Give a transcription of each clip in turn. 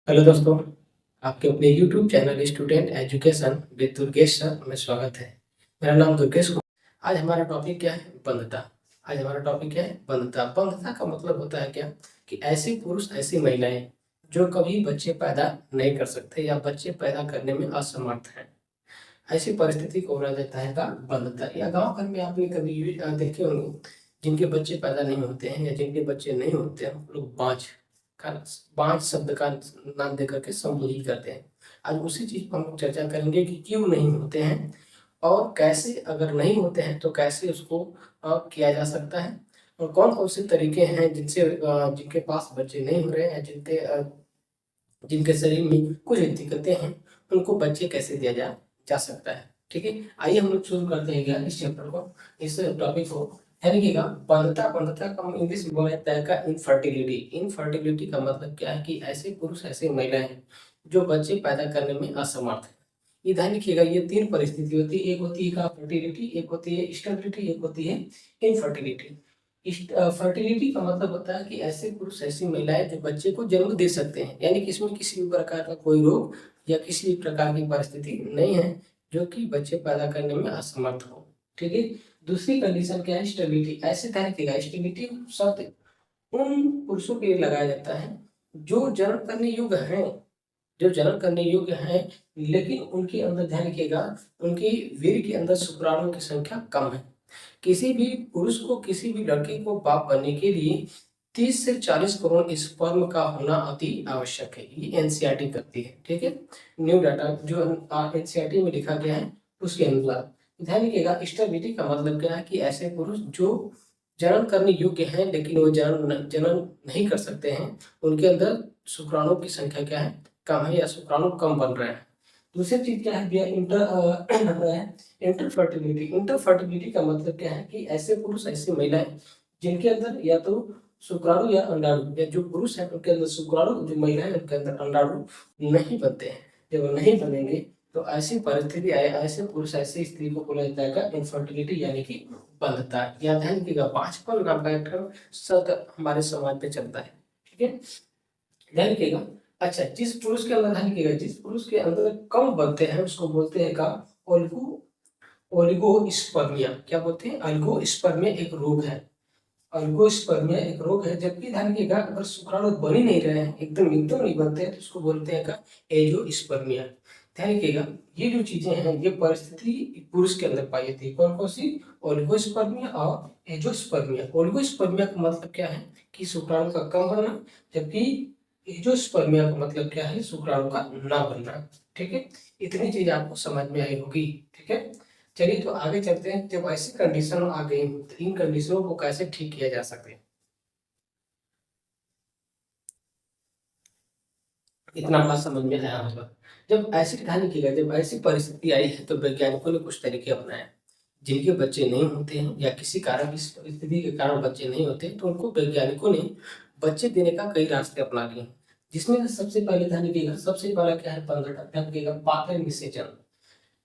Hello दोस्तों, आपके अपने YouTube channel student education with Durgesh sir में स्वागत है। मेरा नाम दुर्गेश कुमार। आज हमारा टॉपिक क्या है? बंधुता। आज हमारा टॉपिक क्या है? बंधुता। बंधुता का मतलब होता है क्या कि ऐसे पुरुष ऐसी महिलाएं जो कभी बच्चे पैदा नहीं कर सकते या बच्चे पैदा करने में असमर्थ हैं, ऐसी परिस्थिति को बोला जाता है का बंधुता। या गांव घर में आपने कभी देखे होंगे जिनके बच्चे पैदा नहीं होते हैं या जिनके बच्चे नहीं होते हैं, वो लोग का बांझ शब्द का नाम देकर के संबोधित करते हैं। आज उसी चीज पर हम लोग चर्चा करेंगे कि क्यों नहीं होते हैं और कैसे, अगर नहीं होते हैं तो कैसे उसको किया जा सकता है, और कौन कौन से तरीके हैं जिनसे जिनके पास बच्चे नहीं हो रहे हैं, जिनके शरीर में कुछ दिक्कतें हैं, उनको बच्चे कैसे दिया जा सकता है। ठीक है, आइए हम लोग शुरू करते हैं क्या इस चैप्टर को, इस टॉपिक को। देखिएगा, बंधुता। बंधुता का हम इंग्लिश में बोला जाता है का इनफर्टिलिटी। इनफर्टिलिटी का मतलब क्या है कि ऐसे पुरुष ऐसे महिलाएं हैं जो बच्चे पैदा करने में असमर्थ है। ये ध्यान रखिएगा, ये तीन परिस्थिति होती है। एक होती है का फर्टिलिटी, एक होती है स्टेबिलिटी, एक होती है इनफर्टिलिटी। फर्टिलिटी का मतलब होता है कि ऐसे पुरुष ऐसी महिलाएं जो बच्चे को जन्म दे सकते हैं, यानी कि इसमें किसी भी प्रकार का कोई रोग या किसी भी प्रकार की परिस्थिति नहीं है जो कि बच्चे पैदा करने में असमर्थ हो। ठीक है। दूसरी कंडीशन क्या है? स्टेबिलिटी। ऐसे ध्यान रखिएगा, स्टेबिलिटी शब्द उन पुरुषों के लिए लगाया जाता है जो जन्म करने योग्य हैं, जो जन्म करने योग्य हैं, लेकिन उनके अंदर, ध्यान रखिएगा, उनकी वीर्य के अंदर शुक्राणुओं की संख्या कम है। किसी भी पुरुष को, किसी भी लड़के को बाप बनने के लिए 30 से 40 करोड़ स्पर्म का होना अति आवश्यक है। ये एनसीईआरटी करती है। ठीक है, न्यू डाटा जो एनसीईआरटी में लिखा गया है उसके अनुसार। ध्यान रखिएगा, स्टेबिलिटी का मतलब क्या है कि ऐसे पुरुष जो जन्म करने योग्य हैं लेकिन वो जन्म नहीं कर सकते हैं, उनके अंदर शुक्राणुओं की संख्या क्या है? कम है, या शुक्राणु कम बन रहे हैं। दूसरी चीज क्या है भैया? इंटरफर्टिलिटी। इंटरफर्टिलिटी का मतलब क्या है कि ऐसे पुरुष ऐसी महिलाएं जिनके अंदर या तो शुक्राणु या अंडाणु, या जो पुरुष है उनके अंदर शुक्राणु, जो महिला है उनके अंदर अंडाणु नहीं बनते हैं। जब नहीं बनेंगे तो ऐसी परिस्थिति आए, ऐसे पुरुष ऐसी स्त्री को बोला जाता है इनफर्टिलिटी, यानी कि बंधता। या ध्यान रखिएगा, बांझपन नाम का एक टर्म शब्द हमारे समाज में चलता है। ठीक है, ध्यान रखिएगा। अच्छा, जिस पुरुष के अंदर, ध्यान रखिएगा, जिस पुरुष के अंदर कम बनते हैं उसको बोलते हैं का ओलिगो ओलिगोस्पर्मिया। क्या बोलते हैं? ओलिगोस्पर्मिया एक रोग है। ओलिगोस्पर्मिया एक रोग है। जबकि ध्यान रखिएगा, अगर शुक्राणु बन ही नहीं रहे हैं, एकदम एकदम नहीं बनते हैं, तो उसको बोलते हैं का एजोस्पर्मिया। ध्यान रखिएगा, ये जो चीजें हैं, ये परिस्थिति पुरुष के अंदर पाई जाती है। कौन कौन सी? ओलिगोस्पर्मिया और एजोस्पर्मिया। ओलिगोस्पर्मिया का मतलब क्या है कि शुक्राणु का कम बनना, जबकि एजोस्पर्मिया का मतलब क्या है? शुक्राणु का ना बनना। ठीक है, इतनी चीज आपको समझ में आई होगी। ठीक है, चलिए तो आगे चलते हैं। जब ऐसी कंडीशन आ गई तो इन कंडीशनों को कैसे ठीक किया जा सकता है, इतना बात समझ में आया होगा। जब ऐसी, ध्यान रखिएगा, जब ऐसी परिस्थिति आई है तो वैज्ञानिकों ने कुछ तरीके अपनाए। जिनके बच्चे नहीं होते हैं या किसी कारण, इस परिस्थिति के कारण बच्चे नहीं होते, तो उनको वैज्ञानिकों ने बच्चे देने का कई रास्ते अपना लिए। जिसमें सबसे पहले, ध्यान रखिएगा, सबसे पहला क्या है? 15 ध्यान रखिएगा, पात्र निषेचन।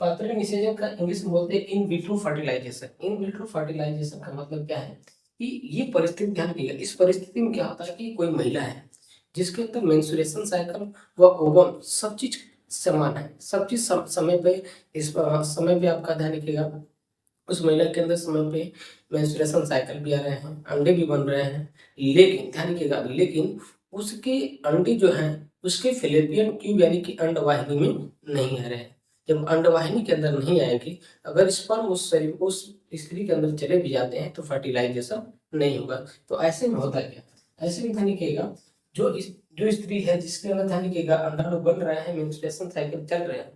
पात्र निषेचन का इंग्लिश में बोलते हैं in vitro fertilization. In vitro fertilization का मतलब क्या है कि ये परिस्थिति, ध्यान रखिएगा, इस परिस्थिति में क्या होता है कि कोई महिला है जिसके अंदर मेंस्ट्रुएशन साइकिल व ओवम सब चीज समान है, सब चीज समय पे, इस समय पे आपका, ध्यान रखिएगा, उस महिला के अंदर समय पे मेंस्ट्रुएशन साइकिल भी आ रहे हैं, अंडे भी बन रहे हैं, लेकिन ध्यान रखिएगा, लेकिन उसके अंडे जो हैं उसके फेलोपियन ट्यूब यानी कि अंडवाहिनी में नहीं आ रहे हैं। जब अंडवाहिनी के अंदर नहीं आएगी, अगर स्पर्म उस शरीर, उस स्त्री के अंदर चले भी जाते हैं तो फर्टिलाइजेशन नहीं होगा। तो ऐसे में होता क्या? ऐसे में ध्यान रखिएगा, जो स्त्री है जिसके अंदर, ध्यान रखिएगा, अंडाणु बन रहे हैं, मेंस्ट्रुएशन साइकिल चल रहे हैं,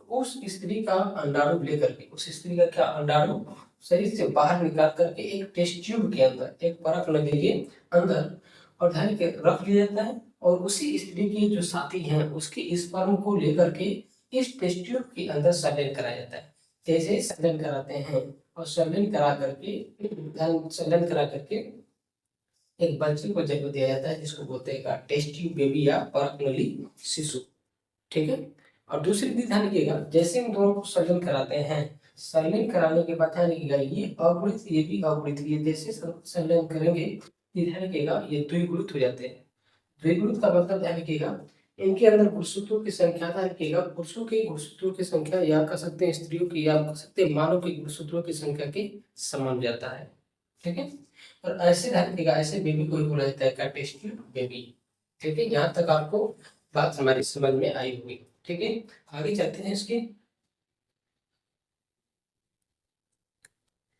उस स्त्री का अंडाणु लेकर के, उस स्त्री का क्या अंडाणु शरीर से बाहर निकाल करके एक टेस्ट ट्यूब के अंदर, एक परख नली के अंदर, और ध्यान के रख लिया जाता है। और उसी स्त्री की जो साथी हैं उसके स्पर्म को लेकर के इस टेस्ट ट्यूब के अंदर संलयन कराया जाता है। जैसे संलयन कराते हैं, और संलयन करा करके, संलयन करा करके एक बच्चे को जन्म दिया जाता है, जिसको बोलते हैं टेस्ट ट्यूब बेबी या परख नली शिशु। ठीक है, और दूसरी चीज ध्यान रखिएगा, जैसे हम दोनों को संलयन कराते हैं, संलयन कराने के बाद ध्यान रखिएगा, ये अगुणित, ये भी अगुणित, ये जैसे संलयन करेंगे, ये ध्यान रखिएगा, ये द्विगुणित हो जाते हैं। द्विगुणित का मतलब, ध्यान रखिएगा, इनके अंदर गुणसूत्रों की संख्या ध्यान रखिएगा, पुरुषों की गुणसूत्रों की संख्या या कह सकते हैं स्त्रियों की या कह सकते हैं मानव की गुणसूत्रों की संख्या के समान जाता है। ठीक है, और ऐसे ध्यान रखिएगा, ऐसे बेबी को ही बोला जाता है का टेस्ट ट्यूब बेबी। ठीक है, यहाँ तक आपको बात हमारी समझ में आई होगी। ठीक है, आगे चलते हैं इसके।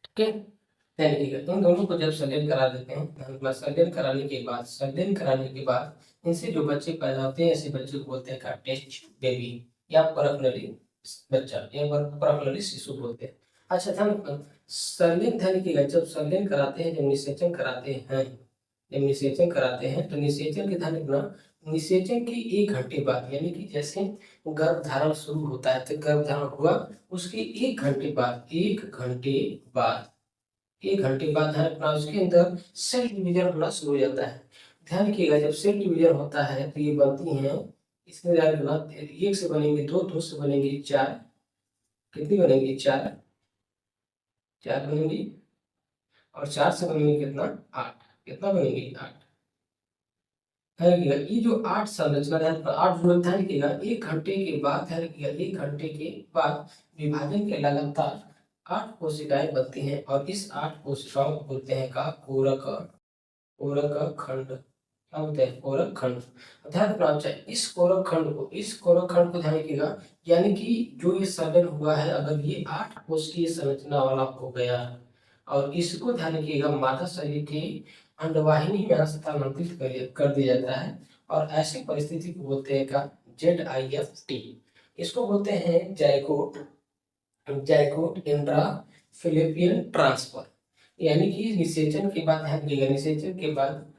ठीक है, ध्यान रखिएगा, इन दोनों को जब संलयन करा देते हैं, संलयन कराने के बाद इनसे जो बच्चे पैदा होते हैं ऐसे बच्चे को बोलते हैं का टेस्ट बेबी या परखनली बच्चा या परखनली शिशु बोलते हैं। अच्छा ध्यान, संलयन ध्यान रखिएगा, जब संलयन कराते हैं, जब निषेचन कराते हैं, जब निषेचन कराते हैं तो निषेचन के ध्यान रखना, निषेचन के 1 घंटे बाद यानी कि जैसे गर्भधारण शुरू होता है तो गर्भधारण हुआ उसके 1 घंटे बाद, 1 घंटे बाद ध्यान रखना उसके अंदर सेल डिवीजन होना शुरू हो जाता है। ध्यान रखिएगा, जब सेल डिवीजन होता है तो ये बनती हैं, इसमें ध्यान रखना, 1 से बनेंगे 2, 2 से बनेंगे 4, कितनी बनेंगी 4, 4 बनेंगी, और 4 से बनेंगे कितना 8, कितना बनेंगी 8। ये जो 8 संरचना है, 8 जो ध्यान रखिएगा, 1 घंटे के बाद ध्यान रखिएगा, 1 घंटे के बाद विभाजन के लगातार 8 कोशिकाएं बनती हैं और इस 8 कोशिकाओं को बोलते हैं का कोरक, कोरक खंड। क्या बोलते हैं, कोरक खंड। ध्यान रखना चाहिए इस कोरक खंड को ध्यान रखिएगा, यानी कि जो ये सर्जन हुआ है अगर ये 8 कोशिकीय संरचना वाला हो गया और इसको ध्यान रखिएगा माता शरीर के अंडवाहिनी में स्थानांतरित कर दिया जाता है और ऐसी परिस्थिति को बोलते हैं का ZIFT। इसको बोलते हैं zygote, zygote intra Philippian transfer. यानी कि निषेचन के बाद ध्यान रखिएगा, निषेचन के बाद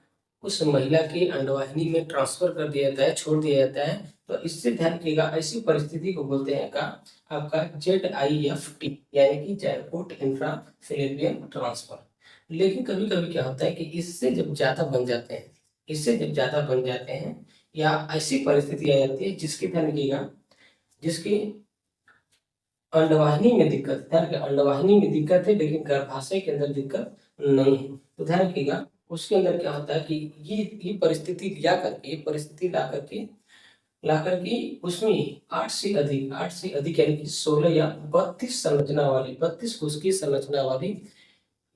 उस महिला के अंडवाहिनी में ट्रांसफर कर दिया जाता है, छोड़ दिया जाता है, तो इससे ध्यान रखिएगा ऐसी परिस्थिति को बोलते हैं का आपका ZIFT यानी कि जाइगोट इंट्रा फिलिपियन ट्रांसफर। लेकिन कभी कभी क्या होता है कि इससे जब ज्यादा बन जाते हैं, इससे जब ज्यादा बन जाते हैं या ऐसी परिस्थिति आ जाती है जिसकी ध्यान रखिएगा, जिसकी अंडवाहिनी में दिक्कत है, अंडवाहिनी में दिक्कत है लेकिन गर्भाशय के अंदर दिक्कत नहीं है, तो ध्यान रखिएगा उसके अंदर क्या होता है कि ये परिस्थिति ला करके उसमें 8 से अधिक यानी कि 16 या 32 संरचना वाली 32 कोशिकीय संरचना वाली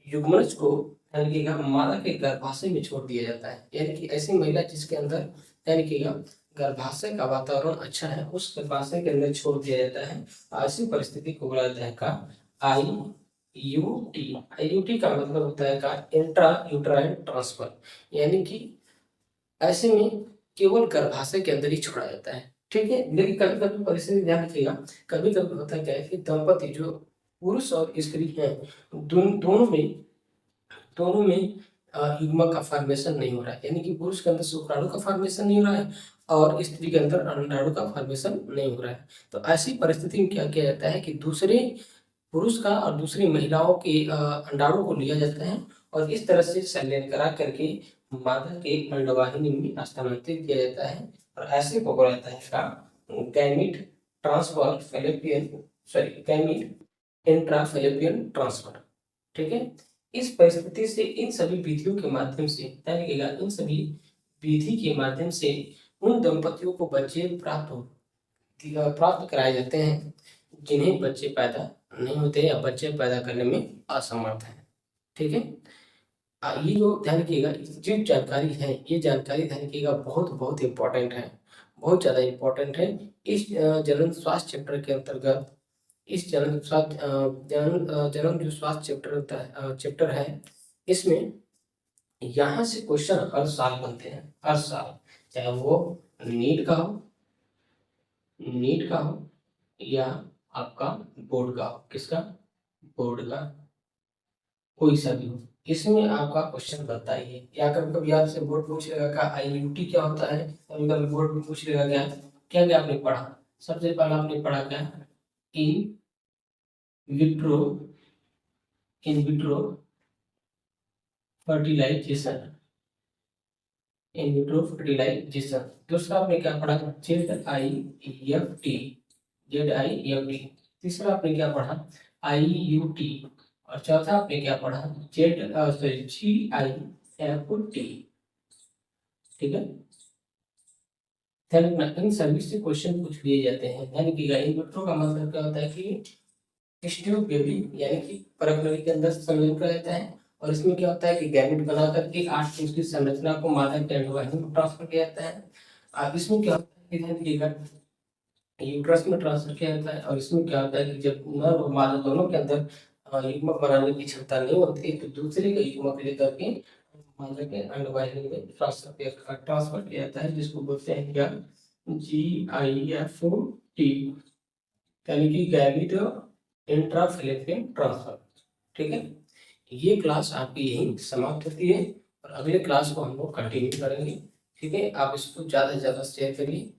युग्मनज को ध्यान रखिएगा मादा के गर्भाशय में छोड़ दिया जाता है। यानी कि ऐसी महिला जिसके अंदर ध्यान रखिएगा गर्भाशय का वातावरण अच्छा है उस गर्भाशय के अंदर छोड़ दिया जाता है, ऐसी परिस्थिति को बोला जाता है का IUT का मतलब होता है का इंट्रा यूट्राइन ट्रांसफर। यानी कि ऐसे में केवल गर्भाशय के अंदर ही छोड़ा जाता है। ठीक है, लेकिन कभी कभी परिस्थिति ध्यान रखिएगा, कभी कभी होता है क्या है कि दंपति जो पुरुष और स्त्री हैं दोनों में युग्मक का फॉर्मेशन नहीं हो रहा है, यानी कि पुरुष के अंदर शुक्राणु का फॉर्मेशन नहीं हो रहा है और स्त्री के अंदर अंडाणु का फॉर्मेशन नहीं हो रहा है। तो ऐसी परिस्थिति में क्या किया जाता है कि दूसरे पुरुष का और दूसरी महिलाओं के अंडाणु को लिया जाता है और इस तरह से संलयन करा करके मादा के अंडवाहिनी में स्थानांतरित किया जाता है और ऐसे को बोला जाता है का gamete transfer fallopian gamete intra fallopian transfer. ठीक है, इस परिस्थिति से इन सभी विधियों के माध्यम से ध्यान रखिएगा, इन सभी विधि के माध्यम से उन दंपतियों को बच्चे प्राप्त कराए जाते हैं जिन्हें बच्चे पैदा नहीं होते या बच्चे पैदा करने में असमर्थ हैं। ठीक है, ये जो ध्यान रखिएगा जो जानकारी है ये जानकारी ध्यान रखिएगा बहुत बहुत इंपॉर्टेंट है, बहुत ज़्यादा इंपॉर्टेंट है। इस जनन स्वास्थ्य चैप्टर के अंतर्गत इस जनन जो स्वास्थ्य चैप्टर होता है चैप्टर है इसमें यहाँ से क्वेश्चन हर साल बनते हैं, हर साल, चाहे वो नीट का हो या आपका बोर्ड का हो, किसका बोर्ड का कोई सा भी हो, इसमें आपका क्वेश्चन बनता ही है। या कभी कभी आपसे बोर्ड पूछ लेगा का IUT क्या होता है, कभी कभी बोर्ड में पूछ लेगा क्या क्या क्या आपने पढ़ा। सबसे पहले आपने पढ़ा क्या इन विट्रो फर्टिलाइजेशन, दूसरा आपने क्या पढ़ा ZIFT। तीसरा आपने क्या पढ़ा IUT और चौथा आपने क्या पढ़ा GIFT। ठीक है, ध्यान रखना, इन सभी से क्वेश्चन पूछ लिए जाते हैं। ध्यान रखिएगा, इन विट्रो का मतलब क्या होता है कि टेस्ट्यूब बेबी यानी कि परत के अंदर संलग्न रहता है, और इसमें क्या होता है कि गैमेट बना करके 8 कोश की संरचना को मादा के अंडवाहिनी में ट्रांसफर किया जाता है। अब इसमें क्या होता है कि ध्यान रखिएगा, यूट्रस में ट्रांसफर किया जाता है, और इसमें क्या होता है कि जब नर और मादा दोनों के अंदर युग्मक बनाने की क्षमता नहीं होती तो दूसरे के युग्मक लेकर के मादा के अंडवाहिनी में ट्रांसफर किया जाता है, जिसको बोलते हैं क्या, GIFT, यानी कि गैमेट इंट्राफैलेपियन ट्रांसफर। ठीक है, ये क्लास आपकी यही समाप्त होती है, और अगले क्लास को हम लोग कंटिन्यू करेंगे। ठीक है, आप इसको ज़्यादा से ज़्यादा शेयर करिए।